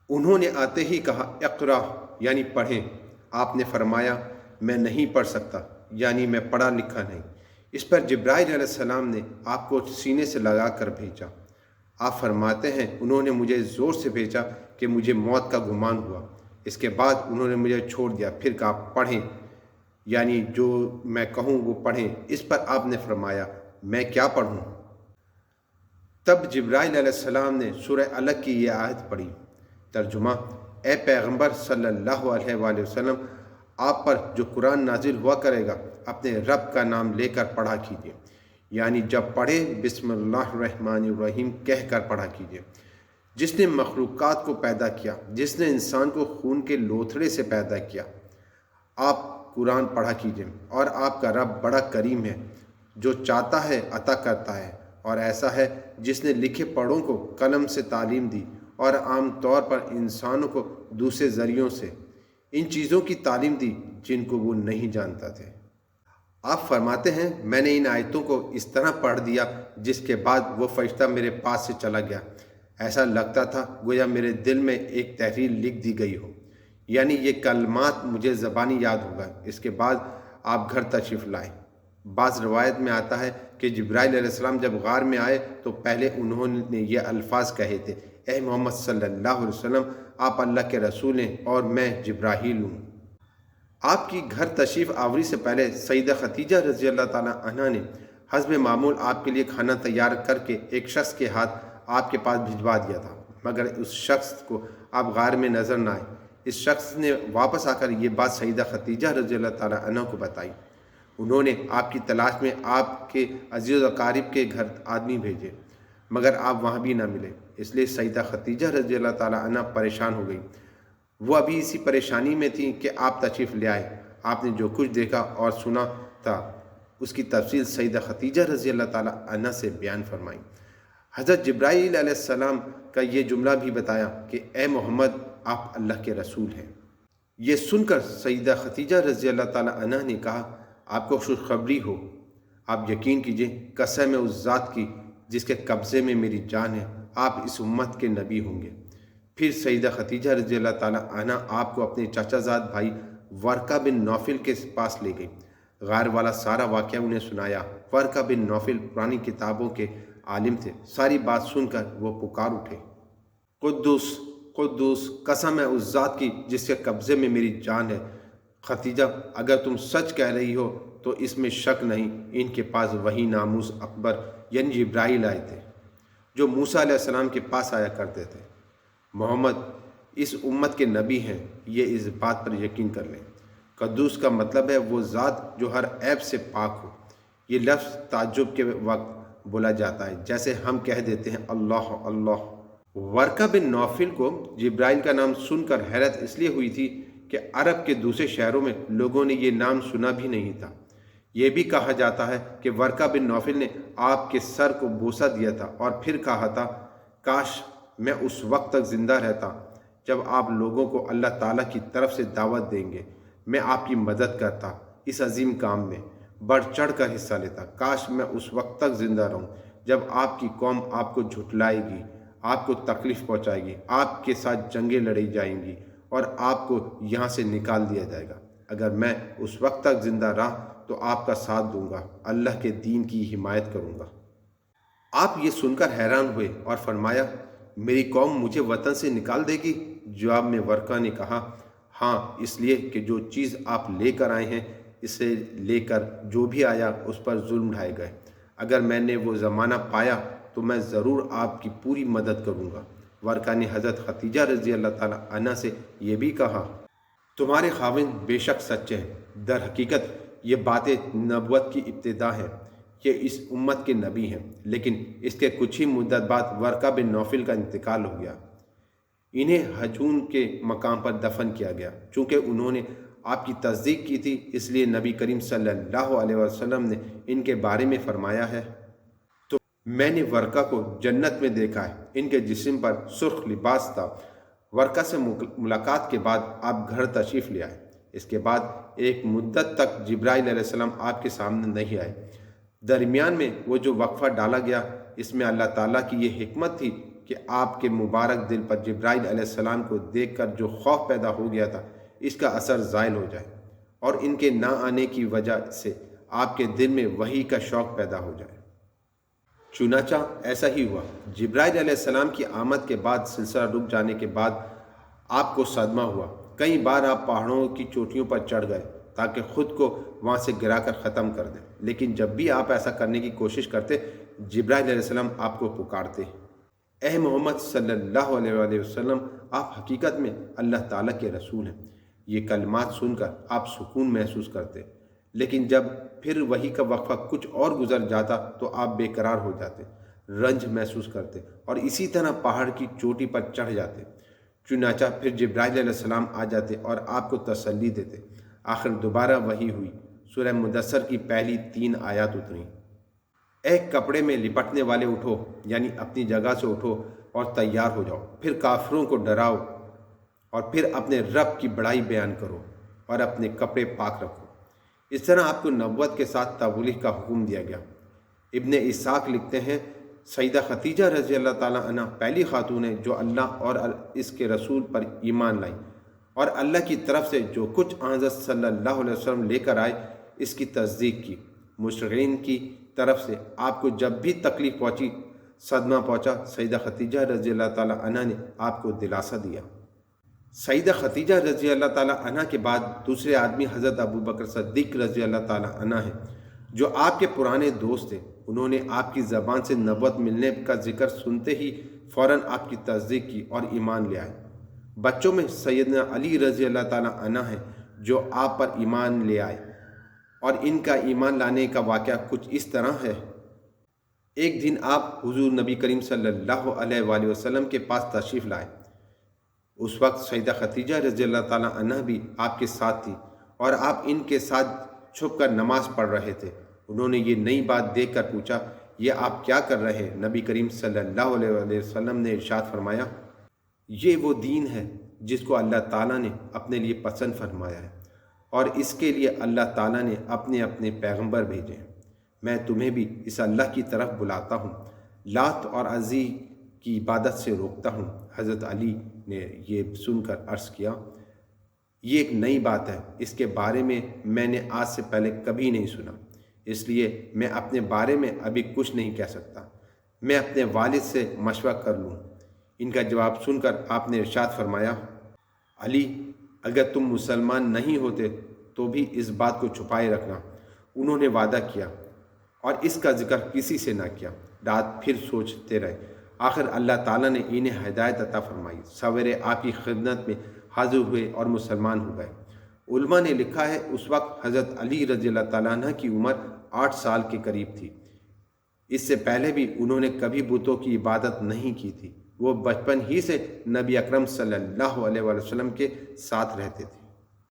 انہوں نے آتے ہی کہا اقرا یعنی پڑھیں۔ آپ نے فرمایا میں نہیں پڑھ سکتا یعنی میں پڑھا لکھا نہیں۔ اس پر جبرائیل علیہ السلام نے آپ کو سینے سے لگا کر بھیجا۔ آپ فرماتے ہیں انہوں نے مجھے زور سے بھیجا کہ مجھے موت کا گمان ہوا۔ اس کے بعد انہوں نے مجھے چھوڑ دیا، پھر کہا پڑھیں یعنی جو میں کہوں وہ پڑھیں۔ اس پر آپ نے فرمایا میں کیا پڑھوں؟ تب جبرائیل علیہ السلام نے سورہ الگ کی یہ آیت پڑھی۔ ترجمہ: اے پیغمبر صلی اللہ علیہ وآلہ وسلم، آپ پر جو قرآن نازل ہوا کرے گا اپنے رب کا نام لے کر پڑھا کیجیے، یعنی جب پڑھے بسم اللہ الرحمن الرحیم کہہ کر پڑھا کیجیے۔ جس نے مخلوقات کو پیدا کیا، جس نے انسان کو خون کے لوتھڑے سے پیدا کیا، آپ قرآن پڑھا کیجیے۔ اور آپ کا رب بڑا کریم ہے، جو چاہتا ہے عطا کرتا ہے، اور ایسا ہے جس نے لکھے پڑھوں کو قلم سے تعلیم دی اور عام طور پر انسانوں کو دوسرے ذریعوں سے ان چیزوں کی تعلیم دی جن کو وہ نہیں جانتا تھے۔ آپ فرماتے ہیں میں نے ان آیتوں کو اس طرح پڑھ دیا جس کے بعد وہ فرشتہ میرے پاس سے چلا گیا۔ ایسا لگتا تھا گویا میرے دل میں ایک تحریر لکھ دی گئی ہو، یعنی یہ کلمات مجھے زبانی یاد ہو گئے۔ اس کے بعد آپ گھر تشریف لائے۔ بعض روایت میں آتا ہے کہ جبرائیل علیہ السلام جب غار میں آئے تو پہلے انہوں نے یہ الفاظ کہے تھے، اے محمد صلی اللہ علیہ وسلم، آپ اللہ کے رسول ہیں اور میں جبرائیل ہوں۔ آپ کی گھر تشریف آوری سے پہلے سیدہ خدیجہ رضی اللہ تعالیٰ عنہ نے حسب معمول آپ کے لیے کھانا تیار کر کے ایک شخص کے ہاتھ آپ کے پاس بھجوا دیا تھا، مگر اس شخص کو آپ غار میں نظر نہ آئے۔ اس شخص نے واپس آ کر یہ بات سیدہ خدیجہ رضی اللہ تعالیٰ عنہ کو بتائی۔ انہوں نے آپ کی تلاش میں آپ کے عزیز و اقارب کے گھر آدمی بھیجے، مگر آپ وہاں بھی نہ ملے۔ اس لیے سیدہ خدیجہ رضی اللہ تعالیٰ عنہ پریشان ہو گئی۔ وہ ابھی اسی پریشانی میں تھیں کہ آپ تشریف لے آئے۔ آپ نے جو کچھ دیکھا اور سنا تھا اس کی تفصیل سیدہ خدیجہ رضی اللہ تعالیٰ عنہ سے بیان فرمائی۔ حضرت جبرائیل علیہ السلام کا یہ جملہ بھی بتایا کہ اے محمد، آپ اللہ کے رسول ہیں۔ یہ سن کر سیدہ خدیجہ رضی اللہ تعالیٰ عنہ نے کہا آپ کو خوشخبری ہو، آپ یقین کیجئے، قسم ہے اس ذات کی جس کے قبضے میں میری جان ہے، آپ اس امت کے نبی ہوں گے۔ پھر سیدہ خدیجہ رضی اللہ تعالیٰ عنہ آپ کو اپنے چاچا زاد بھائی ورقہ بن نوفل کے پاس لے گئی۔ غار والا سارا واقعہ انہیں سنایا۔ ورقہ بن نوفل پرانی کتابوں کے عالم تھے۔ ساری بات سن کر وہ پکار اٹھے، قدوس قدوس، قسم ہے اس ذات کی جس کے قبضے میں میری جان ہے۔ خدیجہ، اگر تم سچ کہہ رہی ہو تو اس میں شک نہیں، ان کے پاس وہی ناموس اکبر یعنی جبرائیل آئے تھے جو موسیٰ علیہ السلام کے پاس آیا کرتے تھے۔ محمد اس امت کے نبی ہیں، یہ اس بات پر یقین کر لیں۔ قدوس کا مطلب ہے وہ ذات جو ہر عیب سے پاک ہو۔ یہ لفظ تعجب کے وقت بولا جاتا ہے، جیسے ہم کہہ دیتے ہیں اللہ اللہ۔ ورقہ بن نوفل کو جبرائیل کا نام سن کر حیرت اس لیے ہوئی تھی کہ عرب کے دوسرے شہروں میں لوگوں نے یہ نام سنا بھی نہیں تھا۔ یہ بھی کہا جاتا ہے کہ ورقہ بن نوفل نے آپ کے سر کو بوسہ دیا تھا اور پھر کہا تھا کاش میں اس وقت تک زندہ رہتا جب آپ لوگوں کو اللہ تعالیٰ کی طرف سے دعوت دیں گے، میں آپ کی مدد کرتا، اس عظیم کام میں بڑھ چڑھ کر حصہ لیتا۔ کاش میں اس وقت تک زندہ رہوں جب آپ کی قوم آپ کو جھٹلائے گی، آپ کو تکلیف پہنچائے گی، آپ کے ساتھ جنگیں لڑی جائیں گی اور آپ کو یہاں سے نکال دیا جائے گا۔ اگر میں اس وقت تک زندہ رہا تو آپ کا ساتھ دوں گا، اللہ کے دین کی حمایت کروں گا۔ آپ یہ سن کر حیران ہوئے اور فرمایا میری قوم مجھے وطن سے نکال دے گی؟ جواب میں ورقہ نے کہا ہاں، اس لیے کہ جو چیز آپ لے کر آئے ہیں اسے لے کر جو بھی آیا اس پر ظلم ڈھائے گئے۔ اگر میں نے وہ زمانہ پایا تو میں ضرور آپ کی پوری مدد کروں گا۔ ورقہ نے حضرت خدیجہ رضی اللہ تعالیٰ عنہ سے یہ بھی کہا تمہارے خاوند بے شک سچے ہیں، در حقیقت یہ باتیں نبوت کی ابتدا ہیں، یہ اس امت کے نبی ہیں۔ لیکن اس کے کچھ ہی مدت بعد ورقہ بن نوفل کا انتقال ہو گیا۔ انہیں ہجون کے مقام پر دفن کیا گیا۔ چونکہ انہوں نے آپ کی تصدیق کی تھی اس لیے نبی کریم صلی اللہ علیہ وسلم نے ان کے بارے میں فرمایا ہے تو میں نے ورقہ کو جنت میں دیکھا ہے، ان کے جسم پر سرخ لباس تھا۔ ورقہ سے ملاقات کے بعد آپ گھر تشریف لے آئے۔ اس کے بعد ایک مدت تک جبرائیل علیہ السلام آپ کے سامنے نہیں آئے۔ درمیان میں وہ جو وقفہ ڈالا گیا اس میں اللہ تعالیٰ کی یہ حکمت تھی کہ آپ کے مبارک دل پر جبرائیل علیہ السلام کو دیکھ کر جو خوف پیدا ہو گیا تھا اس کا اثر زائل ہو جائے اور ان کے نہ آنے کی وجہ سے آپ کے دل میں وحی کا شوق پیدا ہو جائے۔ چنانچہ ایسا ہی ہوا۔ جبرائیل علیہ السلام کی آمد کے بعد سلسلہ رک جانے کے بعد آپ کو صدمہ ہوا۔ کئی بار آپ پہاڑوں کی چوٹیوں پر چڑھ گئے تاکہ خود کو وہاں سے گرا کر ختم کر دیں، لیکن جب بھی آپ ایسا کرنے کی کوشش کرتے جبرائیل علیہ السلام آپ کو پکارتے، اے محمد صلی اللہ علیہ وآلہ وسلم، آپ حقیقت میں اللہ تعالیٰ کے رسول ہیں۔ یہ کلمات سن کر آپ سکون محسوس کرتے، لیکن جب پھر وحی کا وقفہ کچھ اور گزر جاتا تو آپ بے قرار ہو جاتے، رنج محسوس کرتے اور اسی طرح پہاڑ کی چوٹی پر چڑھ جاتے۔ چنانچہ پھر جبرائیل علیہ السلام آ جاتے اور آپ کو تسلی دیتے۔ آخر دوبارہ وحی ہوئی۔ سورہ مدثر کی پہلی 3 آیات اتریں۔ اے کپڑے میں لپٹنے والے اٹھو، یعنی اپنی جگہ سے اٹھو اور تیار ہو جاؤ، پھر کافروں کو ڈراؤ اور پھر اپنے رب کی بڑائی بیان کرو اور اپنے کپڑے پاک رکھو۔ اس طرح آپ کو نبوت کے ساتھ تبلیغ کا حکم دیا گیا۔ ابن اسحاق لکھتے ہیں، سیدہ خدیجہ رضی اللہ تعالیٰ عنہ پہلی خاتون ہے جو اللہ اور اس کے رسول پر ایمان لائی اور اللہ کی طرف سے جو کچھ حضرت صلی اللہ علیہ وسلم لے کر آئے اس کی تصدیق کی۔ مشرکین کی طرف سے آپ کو جب بھی تکلیف پہنچی، صدمہ پہنچا، سیدہ خدیجہ رضی اللہ تعالیٰ عنہ نے آپ کو دلاسا دیا۔ سیدہ خدیجہ رضی اللہ تعالیٰ عنہ کے بعد دوسرے آدمی حضرت ابوبکر صدیق رضی اللہ تعالیٰ عنہ ہیں جو آپ کے پرانے دوست تھے۔ انہوں نے آپ کی زبان سے نبوت ملنے کا ذکر سنتے ہی فوراً آپ کی تصدیق کی اور ایمان لے آئے۔ بچوں میں سیدنا علی رضی اللہ تعالیٰ عنہ ہیں جو آپ پر ایمان لے آئے، اور ان کا ایمان لانے کا واقعہ کچھ اس طرح ہے۔ ایک دن آپ حضور نبی کریم صلی اللہ علیہ وآلہ وسلم کے پاس تشریف لائے۔ اس وقت سیدہ خدیجہ رضی اللہ تعالیٰ عنہ بھی آپ کے ساتھ تھی اور آپ ان کے ساتھ چھپ کر نماز پڑھ رہے تھے۔ انہوں نے یہ نئی بات دیکھ کر پوچھا، یہ آپ کیا کر رہے ہیں؟ نبی کریم صلی اللہ علیہ وآلہ وسلم نے ارشاد فرمایا، یہ وہ دین ہے جس کو اللہ تعالیٰ نے اپنے لیے پسند فرمایا ہے اور اس کے لیے اللہ تعالیٰ نے اپنے پیغمبر بھیجے ہیں۔ میں تمہیں بھی اس اللہ کی طرف بلاتا ہوں، لات اور عزی کی عبادت سے روکتا ہوں۔ حضرت علی نے یہ سن کر عرض کیا، یہ ایک نئی بات ہے، اس کے بارے میں نے آج سے پہلے کبھی نہیں سنا، اس لیے میں اپنے بارے میں ابھی کچھ نہیں کہہ سکتا، میں اپنے والد سے مشورہ کر لوں۔ ان کا جواب سن کر آپ نے ارشاد فرمایا، علی، اگر تم مسلمان نہیں ہوتے تو بھی اس بات کو چھپائے رکھنا۔ انہوں نے وعدہ کیا اور اس کا ذکر کسی سے نہ کیا۔ رات پھر سوچتے رہے، آخر اللہ تعالیٰ نے انہیں ہدایت عطا فرمائی، سویرے آپ کی خدمت میں حاضر ہوئے اور مسلمان ہو گئے۔ علماء نے لکھا ہے اس وقت حضرت علی رضی اللہ تعالیٰ عنہ کی عمر 8 سال کے قریب تھی۔ اس سے پہلے بھی انہوں نے کبھی بتوں کی عبادت نہیں کی تھی۔ وہ بچپن ہی سے نبی اکرم صلی اللہ علیہ وسلم کے ساتھ رہتے تھے۔